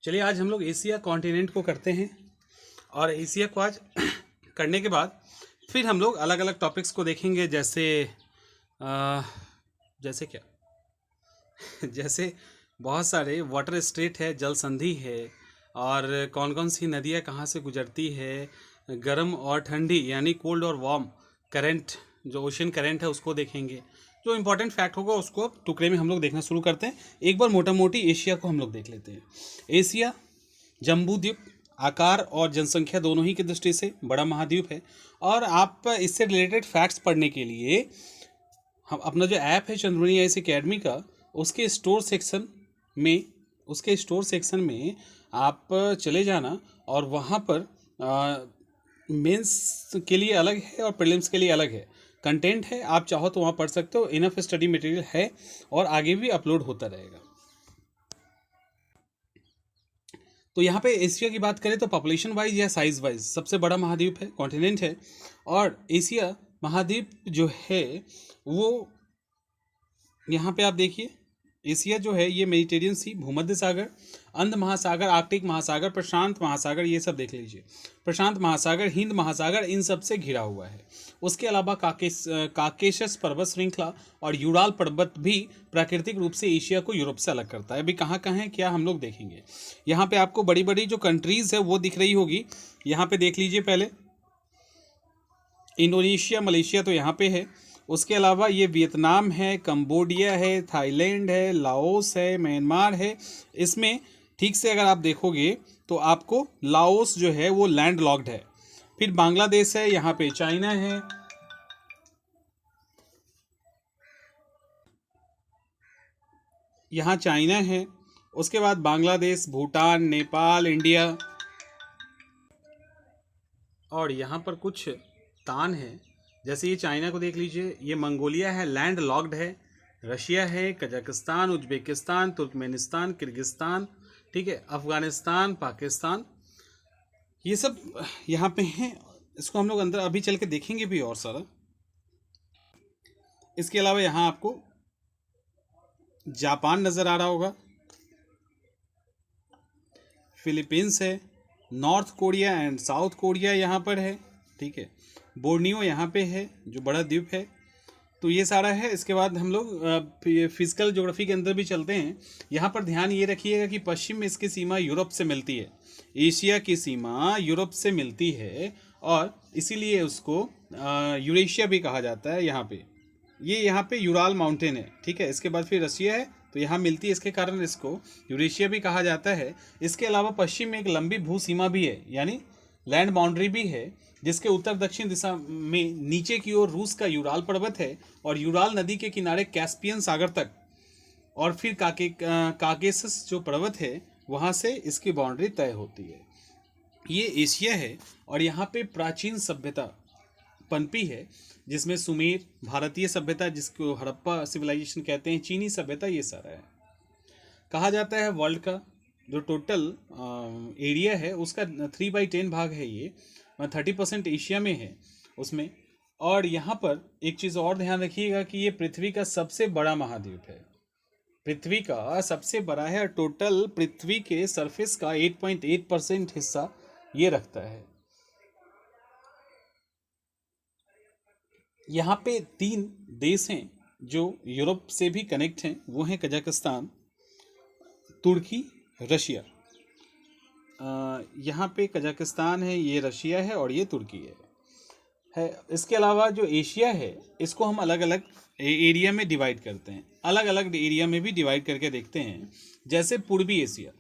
चलिए आज हम लोग एशिया कॉन्टिनेंट को करते हैं और एशिया को आज करने के बाद फिर हम लोग अलग अलग टॉपिक्स को देखेंगे जैसे अ, जैसे क्या जैसे बहुत सारे वाटर स्टेट है, जल संधि है और कौन कौन सी नदियाँ कहाँ से गुजरती है, गर्म और ठंडी यानी कोल्ड और वार्म करंट, जो ओशन करंट है उसको देखेंगे। जो इम्पोर्टेंट फैक्ट होगा उसको टुकड़े में हम लोग देखना शुरू करते हैं। एक बार मोटा मोटी एशिया को हम लोग देख लेते हैं। एशिया जम्बू द्वीप आकार और जनसंख्या दोनों ही की दृष्टि से बड़ा महाद्वीप है। और आप इससे रिलेटेड फैक्ट्स पढ़ने के लिए हम अपना जो ऐप है चंद्रुनी आईएएस एकेडमी का, उसके स्टोर सेक्शन में आप चले जाना और वहाँ पर मेंस के लिए अलग है और प्रीलिम्स के लिए अलग है कंटेंट है। आप चाहो तो वहाँ पढ़ सकते हो, इनफ स्टडी मटेरियल है और आगे भी अपलोड होता रहेगा। तो यहाँ पे एशिया की बात करें तो पॉपुलेशन वाइज या साइज वाइज सबसे बड़ा महाद्वीप है, कॉन्टिनेंट है। और एशिया महाद्वीप जो है वो यहाँ पे आप देखिए, एशिया जो है ये मेडिटेरियन सी, भूमध्य सागर, अंध महासागर, आर्कटिक महासागर, प्रशांत महासागर, ये सब देख लीजिए, प्रशांत महासागर, हिंद महासागर, इन सब से घिरा हुआ है। उसके अलावा काकेशस पर्वत श्रृंखला और यूराल पर्वत भी प्राकृतिक रूप से एशिया को यूरोप से अलग करता है। अभी कहाँ कहाँ है क्या हम लोग देखेंगे। यहाँ पे आपको बड़ी बड़ी जो कंट्रीज है वो दिख रही होगी, यहाँ पे देख लीजिए। पहले इंडोनेशिया, मलेशिया तो यहाँ पे है। उसके अलावा ये वियतनाम है, कंबोडिया है, थाईलैंड है, लाओस है, म्यांमार है। इसमें ठीक से अगर आप देखोगे तो आपको लाओस जो है वो लैंड लॉक्ड है। फिर बांग्लादेश है, यहाँ पे चाइना है, यहाँ चाइना है। उसके बाद बांग्लादेश, भूटान, नेपाल, इंडिया, और यहाँ पर कुछ तान है। जैसे ये चाइना को देख लीजिए, ये मंगोलिया है, लैंड लॉक्ड है। रशिया है, कजाकिस्तान, उज्बेकिस्तान, तुर्कमेनिस्तान, किर्गिस्तान, ठीक है, अफगानिस्तान, पाकिस्तान, ये सब यहाँ पे हैं। इसको हम लोग अंदर अभी चल के देखेंगे भी और सारा। इसके अलावा यहाँ आपको जापान नज़र आ रहा होगा, फिलीपींस है, north Korea and south Korea यहाँ पर है, ठीक है, बोर्नियो यहाँ पे है जो बड़ा द्वीप है। तो ये सारा है। इसके बाद हम लोग फिजिकल ज्योग्राफी के अंदर भी चलते हैं। यहाँ पर ध्यान ये रखिएगा कि पश्चिम में इसकी सीमा यूरोप से मिलती है, एशिया की सीमा यूरोप से मिलती है और इसीलिए उसको यूरेशिया भी कहा जाता है। यहाँ पे यूराल माउंटेन है, ठीक है। इसके बाद फिर रशिया है तो यहाँ मिलती है, इसके कारण इसको यूरेशिया भी कहा जाता है। इसके अलावा पश्चिम में एक लंबी भू सीमा भी है, यानी लैंड बाउंड्री भी है, जिसके उत्तर दक्षिण दिशा में नीचे की ओर रूस का यूराल पर्वत है और यूराल नदी के किनारे कैस्पियन सागर तक, और फिर काकेसस जो पर्वत है वहाँ से इसकी बाउंड्री तय होती है। ये एशिया है और यहाँ पे प्राचीन सभ्यता पनपी है, जिसमें सुमेर, भारतीय सभ्यता जिसको हड़प्पा सिविलाइजेशन कहते हैं, चीनी सभ्यता, ये सारा है। कहा जाता है वर्ल्ड का जो टोटल एरिया है उसका 3/10 भाग है, ये 30% एशिया में है उसमें। और यहाँ पर एक चीज़ और ध्यान रखिएगा कि ये पृथ्वी का सबसे बड़ा महाद्वीप है, पृथ्वी का सबसे बड़ा है। टोटल पृथ्वी के सरफेस का 8.8% हिस्सा ये रखता है। यहाँ पे 3 देश हैं जो यूरोप से भी कनेक्ट हैं, वो हैं कजाकिस्तान, तुर्की, रशिया। यहाँ पे कजाकिस्तान है, ये रशिया है और ये तुर्की है। इसके अलावा जो एशिया है इसको हम अलग अलग एरिया में डिवाइड करते हैं, अलग अलग एरिया में भी डिवाइड करके देखते हैं। जैसे पूर्वी एशिया,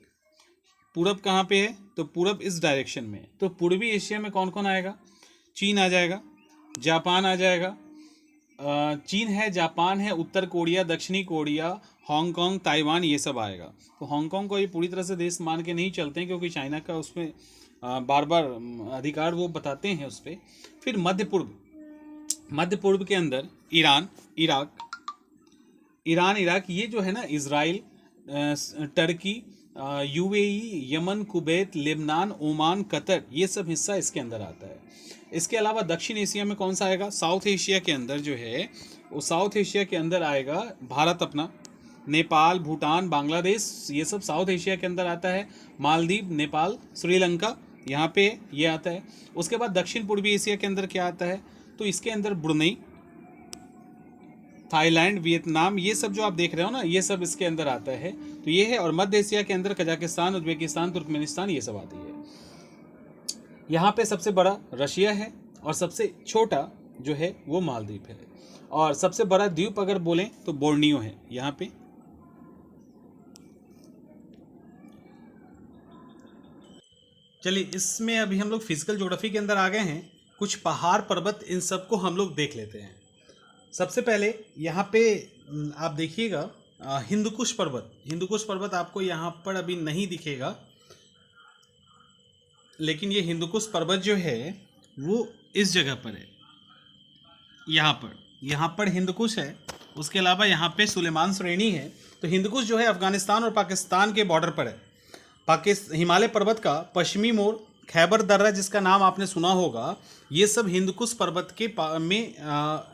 पूरब कहाँ पे है तो पूरब इस डायरेक्शन में है, तो पूर्वी एशिया में कौन कौन आएगा, चीन आ जाएगा, जापान आ जाएगा, चीन है, जापान है, उत्तर कोरिया, दक्षिणी कोरिया, हांगकांग, ताइवान, ये सब आएगा। तो हांगकांग को ये पूरी तरह से देश मान के नहीं चलते हैं क्योंकि चाइना का उसमें बार बार अधिकार वो बताते हैं उस पर। फिर मध्य पूर्व के अंदर ईरान, इराक, ये जो है ना, Israel, Turkey, UAE, Yemen, Kuwait, Lebanon, Oman, Qatar, ये सब हिस्सा इसके अंदर आता है। इसके अलावा दक्षिण एशिया में कौन सा आएगा, साउथ एशिया के अंदर जो है वो साउथ एशिया के अंदर आएगा भारत अपना, नेपाल, भूटान, बांग्लादेश, ये सब साउथ एशिया के अंदर आता है। मालदीव, नेपाल, श्रीलंका यहाँ पे ये आता है। उसके बाद दक्षिण पूर्वी एशिया के अंदर क्या आता है, तो इसके अंदर ब्रुनई, थाईलैंड, वियतनाम, ये सब जो आप देख रहे हो ना, ये सब इसके अंदर आता है। तो ये है। और मध्य एशिया के अंदर कजाकिस्तान, उज्बेकिस्तान, तुर्कमेनिस्तान, ये सब आती है। यहाँ पे सबसे बड़ा रशिया है और सबसे छोटा जो है वो मालदीव है। और सबसे बड़ा द्वीप अगर बोलें तो बोर्नियो है यहाँ पे। चलिए, इसमें अभी हम लोग फिजिकल ज्योग्राफी के अंदर आ गए हैं। कुछ पहाड़, पर्वत, इन सबको हम लोग देख लेते हैं। सबसे पहले यहाँ पे आप देखिएगा हिंदुकुश पर्वत। हिंदुकुश पर्वत आपको यहाँ पर अभी नहीं दिखेगा, लेकिन ये हिंदुकुश पर्वत जो है वो इस जगह पर है। यहाँ पर हिंदुकुश है। उसके अलावा यहाँ पे सुलेमान श्रेणी है। तो हिंदुकुश जो है अफगानिस्तान और पाकिस्तान के बॉर्डर पर है। हिमालय पर्वत का पश्चिमी मोड़, खैबर दर्रा जिसका नाम आपने सुना होगा, ये सब हिंदुकुश पर्वत के में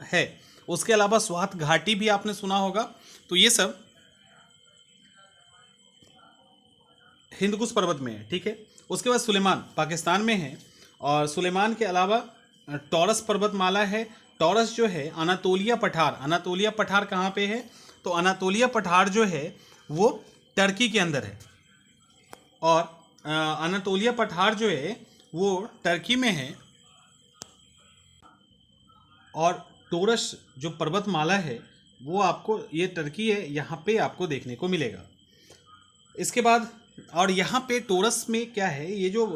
है। उसके अलावा स्वात घाटी भी आपने सुना होगा। तो ये सब हिंदुकुश पर्वत में है, ठीक है। उसके बाद सुलेमान पाकिस्तान में है। और सुलेमान के अलावा टॉरस पर्वतमाला है। टॉरस जो है अनातोलिया पठार। अनातोलिया पठार कहाँ पे है, तो अनातोलिया पठार जो है वो टर्की के अंदर है। और अनातोलिया पठार जो है वो टर्की में है। और टोरस जो पर्वतमाला है वो आपको, ये टर्की है, यहाँ पे आपको देखने को मिलेगा। इसके बाद और यहाँ पे टोरस में क्या है, ये जो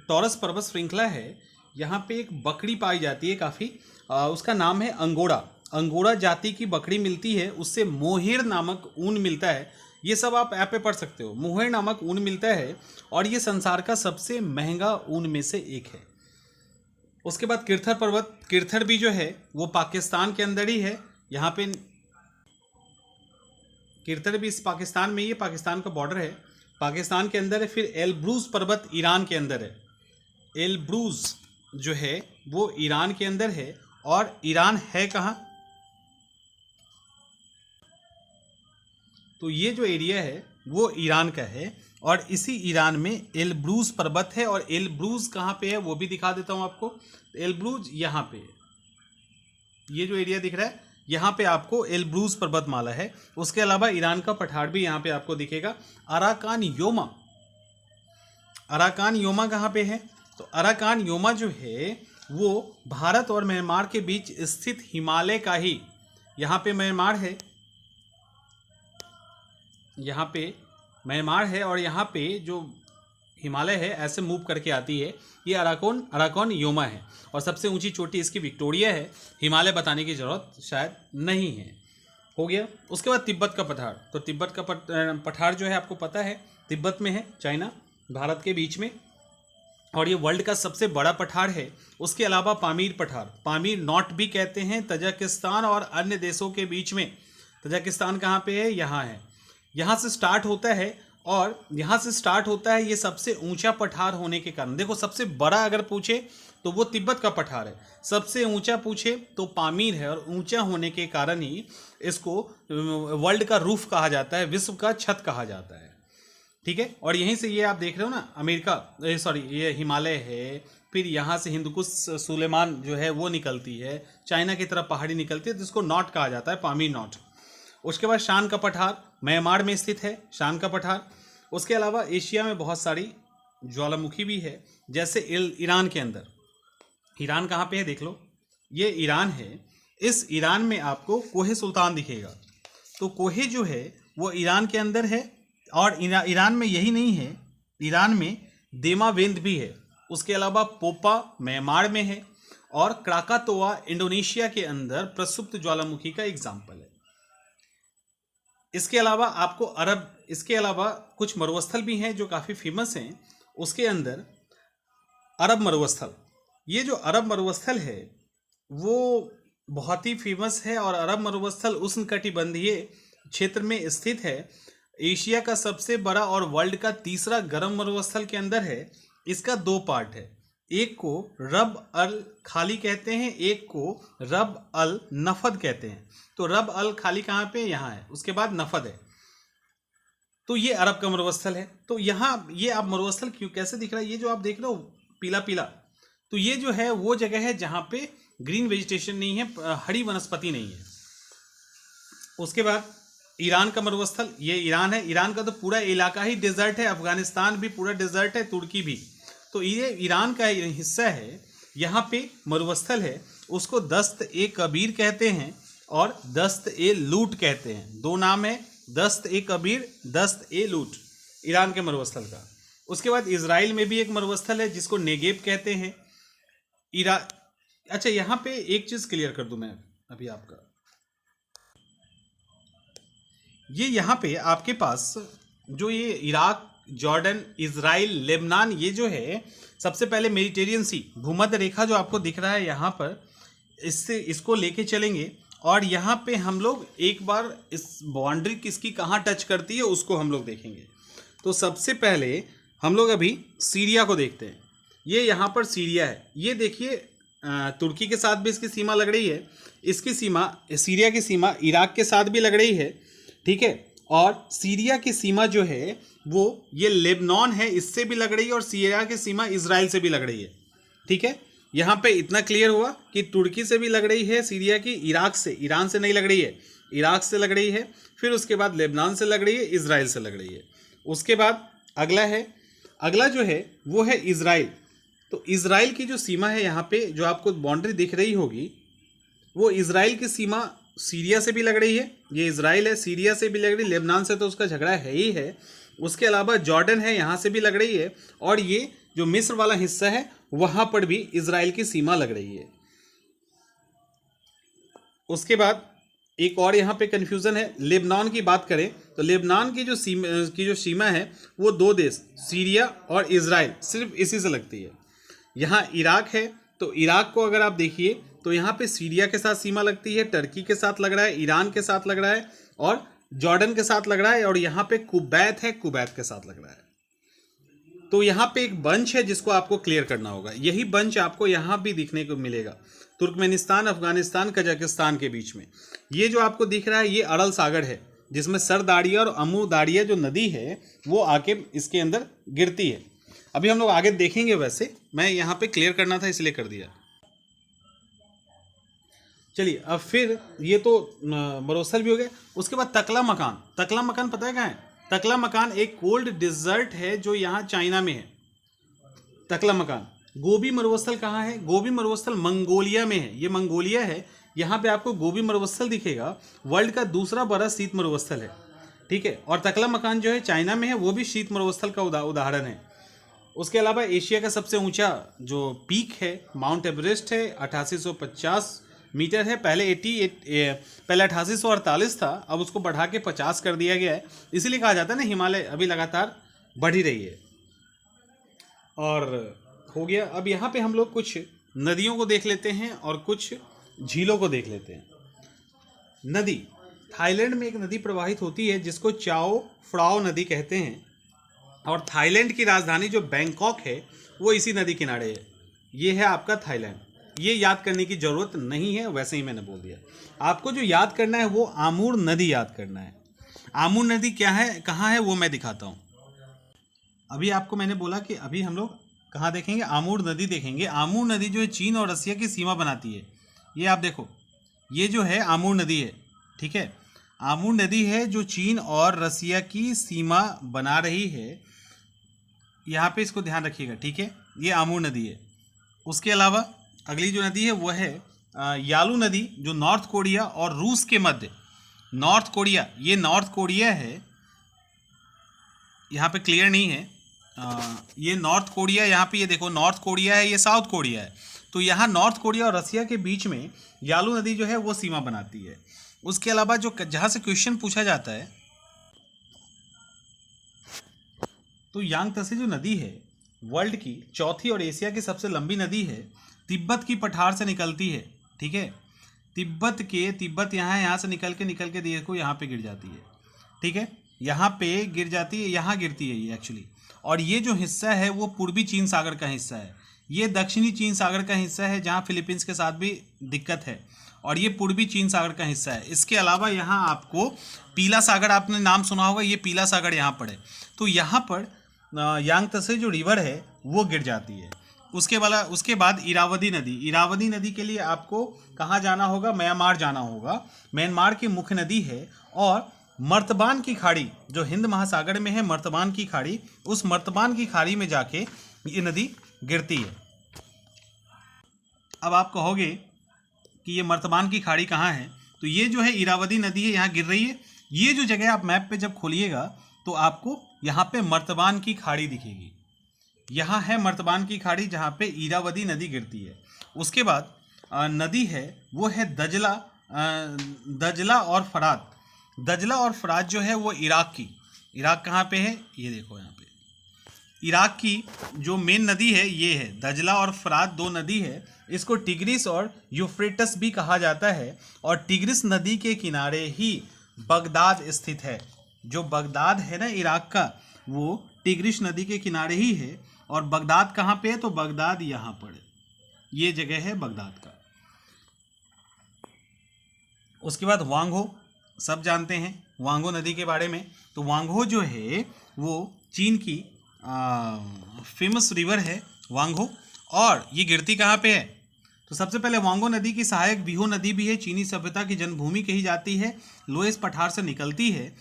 टॉरस पर्वत श्रृंखला है, यहाँ पे एक बकरी पाई जाती है काफ़ी, उसका नाम है अंगोरा। अंगोरा जाति की बकरी मिलती है, उससे मोहेर नामक ऊन मिलता है। ये सब आप ऐप पे पढ़ सकते हो। मोहेर नामक ऊन मिलता है और ये संसार का सबसे महंगा ऊन में से एक है। उसके बाद किरथर पर्वत। किरथर भी जो है वो पाकिस्तान के अंदर ही है। यहाँ पे किरथर भी इस पाकिस्तान में ही है, पाकिस्तान का बॉर्डर है, पाकिस्तान के अंदर है। फिर एलब्रूज पर्वत ईरान के अंदर है। एलब्रूज जो है वो ईरान के अंदर है। और ईरान है कहाँ, तो ये जो एरिया है वो ईरान का है। और इसी ईरान में एलब्रूज पर्वत है। और एलब्रूज कहाँ पे है वो भी दिखा देता हूँ आपको। एलब्रूज यहाँ पे है, ये जो एरिया दिख रहा है यहाँ पे आपको एलब्रूज पर्वतमाला है। उसके अलावा ईरान का पठार भी यहाँ पे आपको दिखेगा। Arakan Yoma. अराकान योमा कहाँ पे है, तो अराकान योमा जो है वो भारत और म्यांमार के बीच स्थित हिमालय का ही, यहाँ पे म्यांमार है, यहाँ पे म्यांमार है और यहाँ पे जो हिमालय है ऐसे मूव करके आती है। ये अराकान योमा है। और सबसे ऊंची चोटी इसकी विक्टोरिया है। हिमालय बताने की ज़रूरत शायद नहीं है। हो गया। उसके बाद तिब्बत का पठार। तो तिब्बत का पठार जो है आपको पता है तिब्बत में है, चाइना भारत के बीच में, और ये वर्ल्ड का सबसे बड़ा पठार है। उसके अलावा पामीर पठार, पामीर नॉट भी कहते हैं, तजाकिस्तान और अन्य देशों के बीच में। तजाकिस्तान कहाँ पे है, यहाँ है। यहाँ से स्टार्ट होता है और यहाँ से स्टार्ट होता है। ये सबसे ऊंचा पठार होने के कारण, देखो सबसे बड़ा अगर पूछे तो वो तिब्बत का पठार है, सबसे ऊंचा पूछे तो पामीर है। और ऊंचा होने के कारण ही इसको वर्ल्ड का रूफ कहा जाता है, विश्व का छत कहा जाता है, ठीक है। और यहीं से ये आप देख रहे हो ना, अमेरिका सॉरी ये हिमालय है, फिर यहाँ से हिंदुकुश सुलेमान जो है वो निकलती है, चाइना की तरफ पहाड़ी निकलती है, जिसको नॉट कहा जाता है, पामीर नॉट। उसके बाद शान का पठार म्यांमार में स्थित है, शान का पठार। उसके अलावा एशिया में बहुत सारी ज्वालामुखी भी है, जैसे ईरान के अंदर। ईरान कहाँ पे है देख लो, ये ईरान है। इस ईरान में आपको कोहे सुल्तान दिखेगा। तो कोहे जो है वो ईरान के अंदर है। और ईरान में यही नहीं है, ईरान में देमावेंद भी है। उसके अलावा पोपा म्यांमार में है। और क्राकातोआ इंडोनेशिया के अंदर प्रसुप्त ज्वालामुखी का एग्जाम्पल है। इसके अलावा कुछ मरुस्थल भी हैं जो काफ़ी फेमस हैं। उसके अंदर अरब मरुस्थल, ये जो अरब मरुस्थल है वो बहुत ही फेमस है। और अरब मरुस्थल उष्णकटिबंधीय क्षेत्र में स्थित है। एशिया का सबसे बड़ा और वर्ल्ड का तीसरा गर्म मरुस्थल के अंदर है। इसका 2 पार्ट है, एक को रब अल खाली कहते हैं, एक को रब अल नफद कहते हैं। तो रब अल खाली कहाँ पे, यहाँ है, उसके बाद नफद है। तो ये अरब का मरुस्थल है। तो यहाँ ये आप मरुस्थल क्यों कैसे दिख रहा है, ये जो आप देख रहे हो पीला पीला, तो ये जो है वो जगह है जहाँ पे ग्रीन वेजिटेशन नहीं है, हरी वनस्पति नहीं है। उसके बाद ईरान का मरुस्थल, ये ईरान है। ईरान का तो पूरा इलाका ही डेजर्ट है, अफगानिस्तान भी पूरा डेजर्ट है, तुर्की भी। तो ये ईरान का हिस्सा है, यहाँ पे मरुस्थल है। उसको दस्त ए कबीर कहते हैं और दस्त ए लूट कहते हैं। दो नाम है, दस्त ए कबीर, दस्त ए लूट, ईरान के मरुस्थल का। उसके बाद इजराइल में भी एक मरुस्थल है जिसको नेगेब कहते हैं। अच्छा, यहाँ पे एक चीज़ क्लियर कर दूं मैं अभी आपका, ये यहाँ पे आपके पास जो ये इराक, जॉर्डन, इजराइल, लेबनान, ये जो है सबसे पहले मेडिटेरियन सी भूमध्य रेखा जो आपको दिख रहा है यहाँ पर, इससे इसको लेके चलेंगे और यहाँ पे हम लोग एक बार इस बाउंड्री किसकी कहाँ टच करती है उसको हम लोग देखेंगे। तो सबसे पहले हम लोग अभी सीरिया को देखते हैं। ये यहाँ पर सीरिया है, ये देखिए तुर्की के साथ भी इसकी सीमा लग रही है, इसकी सीमा, सीरिया की सीमा इराक के साथ भी लग रही है, ठीक है। और सीरिया की सीमा जो है वो ये लेबनान है, इससे भी लग रही है, और सीरिया की सीमा इजराइल से भी लग रही है, ठीक है। यहाँ पे इतना क्लियर हुआ कि तुर्की से भी लग रही है सीरिया की, इराक से, ईरान से नहीं लग रही है, इराक से लग रही है, फिर उसके बाद लेबनान से लग रही है, इजराइल से लग रही है। उसके बाद अगला जो है वो है इजराइल। तो इजराइल की जो सीमा है यहाँ पे जो आपको बाउंड्री दिख रही होगी, वो इजराइल की सीमा सीरिया से भी लग रही है, ये इजराइल है, सीरिया से भी लग रही है, लेबनान से तो उसका झगड़ा है ही है। उसके अलावा जॉर्डन है, यहाँ से भी लग रही है, और ये जो मिस्र वाला हिस्सा है वहाँ पर भी इजराइल की सीमा लग रही है। उसके बाद एक और यहाँ पे कन्फ्यूज़न है, लेबनान की बात करें तो लेबनान की जो सीमा है वो दो देश, सीरिया और इजराइल, सिर्फ इसी से लगती है। यहाँ इराक है, तो इराक को अगर आप देखिए तो यहाँ पे सीरिया के साथ सीमा लगती है, टर्की के साथ लग रहा है, ईरान के साथ लग रहा है, और जॉर्डन के साथ लग रहा है, और यहाँ पे कुवैत है, कुवैत के साथ लग रहा है। तो यहाँ पे एक बंच है जिसको आपको क्लियर करना होगा। यही बंच आपको यहाँ भी दिखने को मिलेगा, तुर्कमेनिस्तान, अफगानिस्तान, कजाकिस्तान के बीच में। ये जो आपको दिख रहा है ये अरल सागर है, जिसमें सर दाड़िया और अमू दाड़िया जो नदी है वो आके इसके अंदर गिरती है। अभी हम लोग आगे देखेंगे, वैसे मैं यहाँ पे क्लियर करना था इसलिए कर दिया। चलिए, अब फिर ये तो मरुस्थल भी हो गया। उसके बाद तकला मकान। तकला मकान पता है कहाँ है? तकला मकान एक कोल्ड डिजर्ट है जो यहाँ चाइना में है, तकला मकान। गोबी मरुस्थल कहाँ है? गोबी मरुस्थल मंगोलिया में है, ये मंगोलिया है, यहाँ पे आपको गोबी मरुस्थल दिखेगा। वर्ल्ड का दूसरा बड़ा शीत मरुस्थल है, ठीक है। और तकला मकान जो है चाइना में है, वो भी शीत मरुस्थल का उदाहरण है। उसके अलावा एशिया का सबसे ऊंचा जो पीक है माउंट एवरेस्ट है, 8850 मीटर है। पहले 8848 था, अब उसको बढ़ा के 50 कर दिया गया है। इसीलिए कहा जाता है ना हिमालय अभी लगातार बढ़ ही रही है। और हो गया। अब यहाँ पे हम लोग कुछ नदियों को देख लेते हैं और कुछ झीलों को देख लेते हैं। नदी, थाईलैंड में एक नदी प्रवाहित होती है जिसको चाओ फ्राओ नदी कहते हैं, और थाईलैंड की राजधानी जो बैंकॉक है वो इसी नदी किनारे है। ये है आपका थाईलैंड। ये याद करने की ज़रूरत नहीं है, वैसे ही मैंने बोल दिया। आपको जो याद करना है वो आमूर नदी याद करना है। आमूर नदी क्या है, कहाँ है, वो मैं दिखाता हूँ। अभी आपको मैंने बोला कि अभी हम लोग कहाँ देखेंगे, आमूर नदी देखेंगे। आमूर नदी जो है चीन और रसिया की सीमा बनाती है। ये आप देखो, ये जो है आमूर नदी है, ठीक है। आमूर नदी है जो चीन और रसिया की सीमा बना रही है, यहाँ पे इसको ध्यान रखिएगा, ठीक है। ये आमूर नदी है। उसके अलावा अगली जो नदी है वो है यालू नदी, जो नॉर्थ कोरिया और रूस के मध्य, नॉर्थ कोरिया, ये नॉर्थ कोरिया है, यहाँ पे क्लियर नहीं है। ये नॉर्थ कोरिया, यहाँ पे ये देखो नॉर्थ कोरिया है, ये साउथ कोरिया है। तो यहाँ नॉर्थ कोरिया और रसिया के बीच में यालू नदी जो है वो सीमा बनाती है। उसके अलावा जो जहाँ से क्वेश्चन पूछा जाता है, तो यांगत्से जो नदी है वर्ल्ड की चौथी और एशिया की सबसे लंबी नदी है। तिब्बत की पठार से निकलती है, ठीक है। तिब्बत यहाँ से निकल के देखो यहाँ पे गिर जाती है, ठीक है। यहाँ पे गिर जाती है, यहाँ गिरती है ये एक्चुअली। और ये जो हिस्सा है वो पूर्वी चीन सागर का हिस्सा है। ये दक्षिणी चीन सागर का हिस्सा है जहाँ फिलीपींस के साथ भी दिक्कत है, और ये पूर्वी चीन सागर का हिस्सा है। इसके अलावा यहाँ आपको पीला सागर, आपने नाम सुना होगा, ये पीला सागर यहाँ पर है। तो यहाँ पर यांगत्से जो रिवर है वो गिर जाती है। उसके बाद इरावदी नदी, इरावदी नदी के लिए आपको कहाँ जाना होगा? म्यांमार जाना होगा। म्यांमार की मुख्य नदी है, और मर्तबान की खाड़ी जो हिंद महासागर में है, मर्तबान की खाड़ी, उस मर्तबान की खाड़ी में जाके ये नदी गिरती है। अब आप कहोगे कि ये मर्तबान की खाड़ी कहाँ है? तो ये जो है इरावदी नदी है, यहाँ गिर रही है। ये जो जगह आप मैप पे जब खोलिएगा तो आपको यहाँ पे मर्तबान की खाड़ी दिखेगी। यहाँ है मर्तबान की खाड़ी जहाँ पे इरावदी नदी गिरती है। उसके बाद नदी है वो है दजला, दजला और फरात। दजला और फरात जो है वो इराक की, इराक कहाँ पे है? ये देखो यहाँ पे इराक की जो मेन नदी है ये है दजला और फरात, दो नदी है। इसको टिग्रिस और यूफ्रेटस भी कहा जाता है, और टिग्रिस नदी के किनारे ही बगदाद स्थित है। जो बगदाद है ना इराक का, वो टिग्रिस नदी के किनारे ही है। और बगदाद कहाँ पे है? तो बगदाद यहाँ पर है, ये जगह है बगदाद का। उसके बाद वांगहो, सब जानते हैं वांगो नदी के बारे में। तो वांगहो जो है वो चीन की फेमस रिवर है वांगहो, और ये गिरती कहाँ पे है? तो सबसे पहले वांगो नदी की सहायक बिहो नदी भी है, चीनी सभ्यता की जन्मभूमि कही जाती है, लोएस पठार से निकलती है।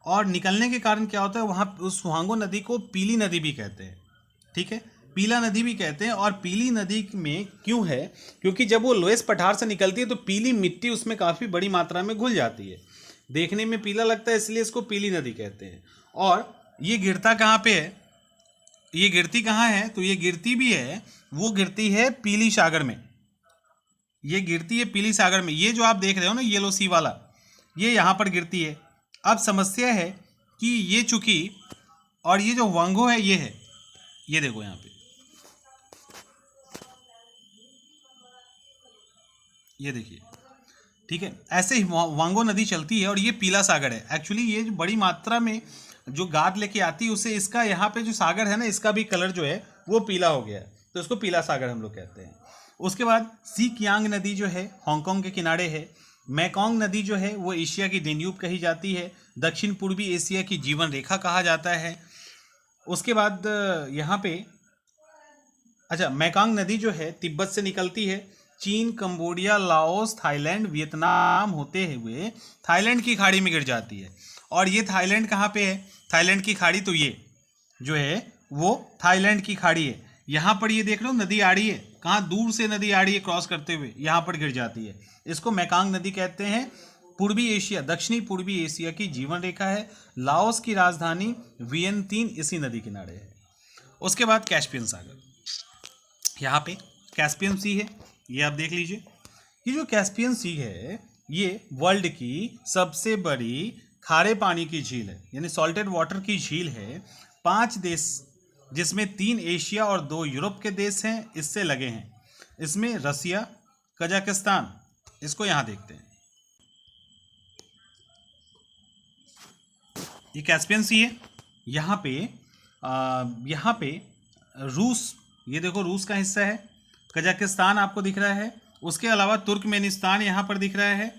और निकलने के कारण क्या होता है, वहाँ उस वांगो नदी को पीली नदी भी कहते हैं, ठीक है, पीला नदी भी कहते हैं। और पीली नदी में क्यों है? क्योंकि जब वो लोएस पठार से निकलती है तो पीली मिट्टी उसमें काफ़ी बड़ी मात्रा में घुल जाती है, देखने में पीला लगता है, इसलिए इसको पीली नदी कहते हैं। और ये गिरता कहाँ पे है? ये गिरती कहाँ है? तो ये गिरती भी है, वो गिरती है पीली सागर में, ये गिरती है पीली सागर में। ये जो आप देख रहे हो ना येलो सी वाला, ये यहाँ पर गिरती है। अब समस्या है कि ये चूंकि, और ये जो वांगो है ये है, ये देखो यहाँ पे, ये देखिए, ठीक है, ऐसे ही वांगो नदी चलती है। और ये पीला सागर है। एक्चुअली ये जो बड़ी मात्रा में जो गाद लेके आती है उससे इसका यहाँ पे जो सागर है ना, इसका भी कलर जो है वो पीला हो गया है, तो इसको पीला सागर हम लोग कहते हैं। उसके बाद सी कियांग नदी जो है हांगकांग के किनारे है। मैकोंग नदी जो है वो एशिया की डेन्यूब कही जाती है, दक्षिण पूर्वी एशिया की जीवन रेखा कहा जाता है। उसके बाद यहाँ पे अच्छा, मैकोंग नदी जो है तिब्बत से निकलती है, चीन, कंबोडिया, लाओस, थाईलैंड, वियतनाम होते हुए थाईलैंड की खाड़ी में गिर जाती है। और ये थाईलैंड कहाँ पे है? थाईलैंड की खाड़ी तो ये जो है वो थाईलैंड की खाड़ी है। यहाँ पर ये देख लो नदी आ रही है, कहाँ दूर से नदी आ रही है क्रॉस करते हुए, यहाँ पर गिर जाती है। इसको मैकोंग नदी कहते हैं। पूर्वी एशिया, दक्षिणी पूर्वी एशिया की जीवन रेखा है। लाओस की राजधानी वियनतिन इसी नदी किनारे है। उसके बाद कैस्पियन सागर, यहाँ पे कैस्पियन सी है, ये आप देख लीजिए। ये जो कैस्पियन सी है ये वर्ल्ड की सबसे बड़ी खारे पानी की झील है, यानी सॉल्टेड वाटर की झील है। 5 देश, जिसमें 3 एशिया और 2 यूरोप के देश हैं, इससे लगे हैं। इसमें रसिया, कजाकिस्तान, इसको यहाँ देखते हैं, ये कैस्पियन सी है। यहाँ पे रूस, ये देखो रूस का हिस्सा है, कजाकिस्तान आपको दिख रहा है। उसके अलावा तुर्कमेनिस्तान यहाँ पर दिख रहा है,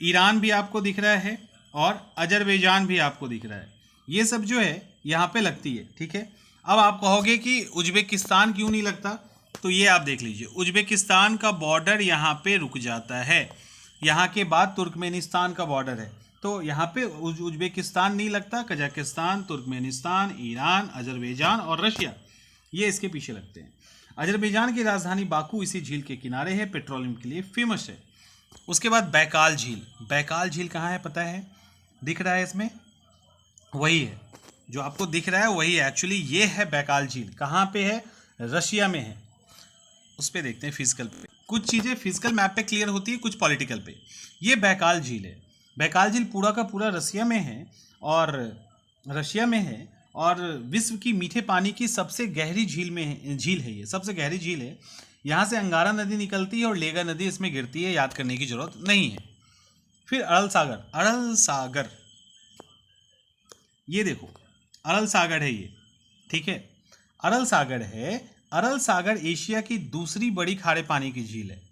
ईरान भी आपको दिख रहा है, और अजरबैजान भी आपको दिख रहा है। ये सब जो है यहाँ पे लगती है, ठीक है। अब आप कहोगे कि उज्बेकिस्तान क्यों नहीं लगता? तो ये आप देख लीजिए, उज्बेकिस्तान का बॉर्डर यहाँ पे रुक जाता है, यहाँ के बाद तुर्कमेनिस्तान का बॉर्डर है, तो यहाँ पे उज्बेकिस्तान नहीं लगता। कजाकिस्तान, तुर्कमेनिस्तान, ईरान, अजरबैजान और रशिया, ये इसके पीछे लगते हैं। अजरबैजान की राजधानी बाकू इसी झील के किनारे है, पेट्रोलियम के लिए फेमस है। उसके बाद बैकाल झील, बैकाल झील कहाँ है पता है? दिख रहा है इसमें, वही है जो आपको दिख रहा है, वही है एक्चुअली, ये है बैकाल झील। कहाँ पे है? रशिया में है। उस पर देखते हैं फिजिकल पे, कुछ चीज़ें फिजिकल मैप पे क्लियर होती है, कुछ पॉलिटिकल पे। ये बैकाल झील है, बैकाल झील पूरा का पूरा रशिया में है, और विश्व की मीठे पानी की सबसे गहरी झील है, ये सबसे गहरी झील है। यहाँ से अंगारा नदी निकलती है और लेगा नदी इसमें गिरती है, याद करने की जरूरत नहीं है। फिर अरल सागर, अरल सागर, ये देखो अरल सागर है ये, ठीक है, अरल सागर है अरल सागर एशिया की दूसरी बड़ी खारे पानी की झील है,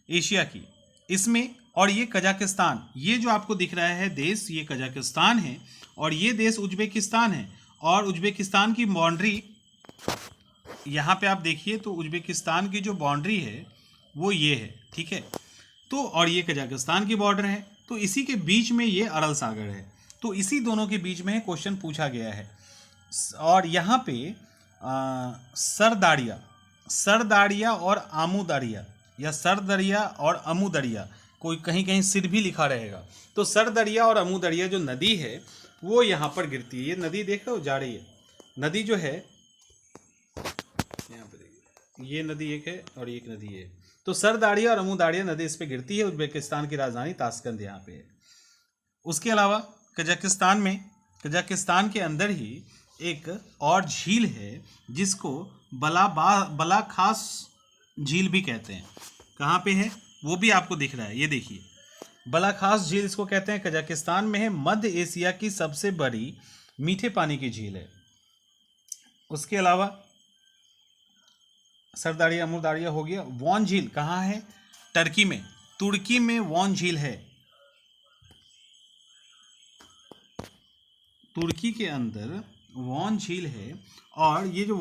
एशिया की। इसमें, और ये कजाकिस्तान, ये जो आपको दिख रहा है देश, ये कजाकिस्तान है और ये देश उज्बेकिस्तान है। और उज्बेकिस्तान की बाउंड्री यहाँ पे आप देखिए तो उज्बेकिस्तान की जो बाउंड्री है वो ये है, ठीक है। तो और ये कजाकिस्तान की बॉर्डर है, तो इसी के बीच में ये अरल सागर है। तो इसी दोनों के बीच में क्वेश्चन पूछा गया है। और यहाँ पे सरदारिया और आमुदरिया, या सरदरिया और अमुदरिया, कोई कहीं कहीं सिर भी लिखा रहेगा। तो सरदरिया और अमुदरिया जो नदी है वो यहाँ पर गिरती है। ये नदी देख रहे हो जा रही है, नदी जो है यहाँ पे देखिए, ये नदी एक है और एक नदी है। तो सरदारिया और अमुदारिया नदी इस पे गिरती है। उज्बेकिस्तान की राजधानी ताशकंद यहाँ पे है। उसके अलावा कजाकिस्तान के अंदर ही एक और झील है जिसको बलाखास झील भी कहते हैं। कहाँ पे है वो भी आपको दिख रहा है, ये देखिए, बलाखास झील इसको कहते हैं, कजाकिस्तान में है। मध्य एशिया की सबसे बड़ी मीठे पानी की झील है। उसके अलावा सरदारिया अमुदारिया हो गया। वॉन झील कहाँ है? टर्की में, तुर्की में वॉन झील है। तुर्की के अंदर वॉन झील है। और ये जो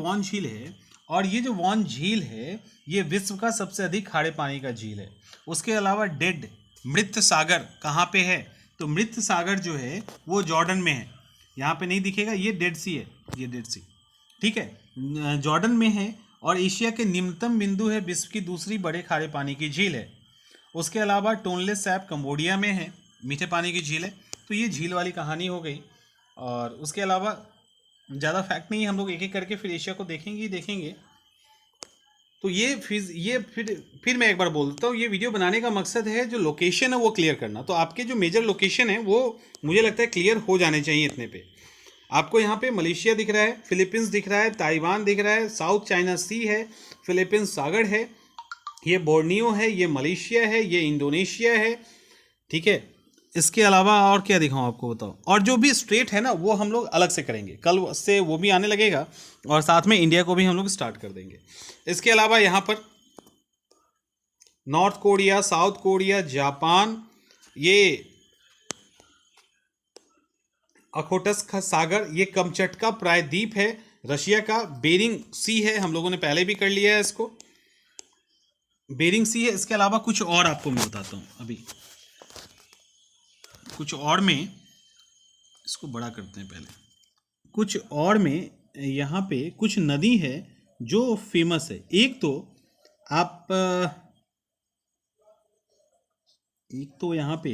वॉन झील है ये विश्व का सबसे अधिक खारे पानी का झील है। उसके अलावा मृत सागर कहाँ पे है? तो मृत सागर जो है वो जॉर्डन में है। यहाँ पे नहीं दिखेगा, ये डेड सी है, ये डेड सी, ठीक है, जॉर्डन में है। और एशिया के निम्नतम बिंदु है, विश्व की दूसरी बड़े खारे पानी की झील है। उसके अलावा टोनले सैप कंबोडिया में है, मीठे पानी की झील है। तो ये झील वाली कहानी हो गई। और उसके अलावा ज़्यादा फैक्ट नहीं है, हम लोग एक एक करके फिर एशिया को देखेंगे। तो ये फिर मैं एक बार बोलता हूँ, ये वीडियो बनाने का मकसद है जो लोकेशन है वो क्लियर करना। तो आपके जो मेजर लोकेशन है वो मुझे लगता है क्लियर हो जाने चाहिए इतने पे। आपको यहाँ पे मलेशिया दिख रहा है, फिलीपींस दिख रहा है, ताइवान दिख रहा है, साउथ चाइना सी है, फिलीपींस सागर है, ये बोर्नियो है, ये मलेशिया है, ये इंडोनेशिया है, ठीक है। इसके अलावा और क्या दिखाऊं आपको, बताओ। और जो भी स्टेट है ना वो हम लोग अलग से करेंगे, कल से वो भी आने लगेगा। और साथ में इंडिया को भी हम लोग स्टार्ट कर देंगे। इसके अलावा यहाँ पर north Korea, south Korea, Japan, ये अखोटस्क सागर, ये कमचटका प्रायद्वीप है, रशिया का बेरिंग सी है, हम लोगों ने पहले भी कर लिया है इसको, बेरिंग सी है। इसके अलावा कुछ और आपको मैं बताता हूँ अभी, कुछ और में इसको बड़ा करते हैं पहले। कुछ और में यहाँ पे कुछ नदी है जो फेमस है। एक तो यहाँ पे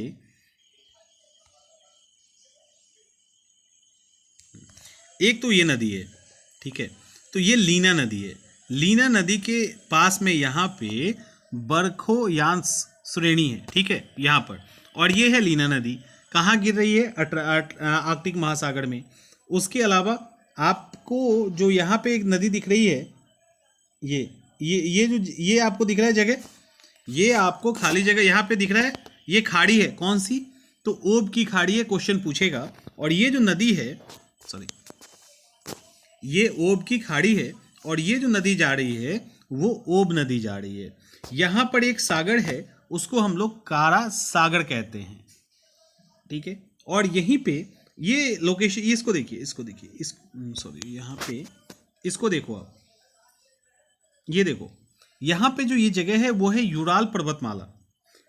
एक तो ये नदी है, ठीक है। तो ये लीना नदी है। लीना नदी के पास में यहाँ पे बरखोयांस श्रेणी है, ठीक है, यहाँ पर। और ये है लीना नदी, कहाँ गिर रही है? आर्कटिक महासागर में। उसके अलावा आपको जो यहाँ पे एक नदी दिख रही है, ये आपको दिख रहा है जगह, ये आपको खाली जगह यहाँ पे दिख रहा है, ये खाड़ी है, कौन सी? तो ओब की खाड़ी है, क्वेश्चन पूछेगा। और ये जो नदी है, ये ओब की खाड़ी है। और ये जो नदी जा रही है वो ओब नदी जा रही है। यहाँ पर एक सागर है, उसको हम लोग कारा सागर कहते हैं, ठीक है। और यहीं पे ये लोकेशन, इसको देखिए, यहाँ पे इसको देखो आप, ये देखो, यहाँ पे जो ये जगह है वो है यूराल पर्वतमाला।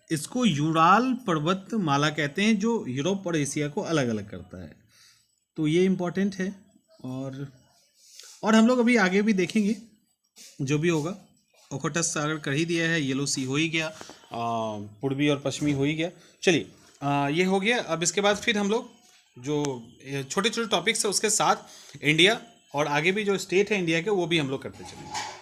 इसको यूराल पर्वतमाला कहते हैं, जो यूरोप और एशिया को अलग अलग करता है। तो ये इम्पोर्टेंट है। और हम लोग अभी आगे भी देखेंगे जो भी होगा। ओखोटस सागर कर ही दिया है, येलो सी हो ही गया, पूर्वी और पश्चिमी हो ही गया। चलिए, ये हो गया। अब इसके बाद फिर हम लोग जो छोटे छोटे टॉपिक्स है उसके साथ इंडिया और आगे भी जो स्टेट है इंडिया के वो भी हम लोग करते चलेंगे।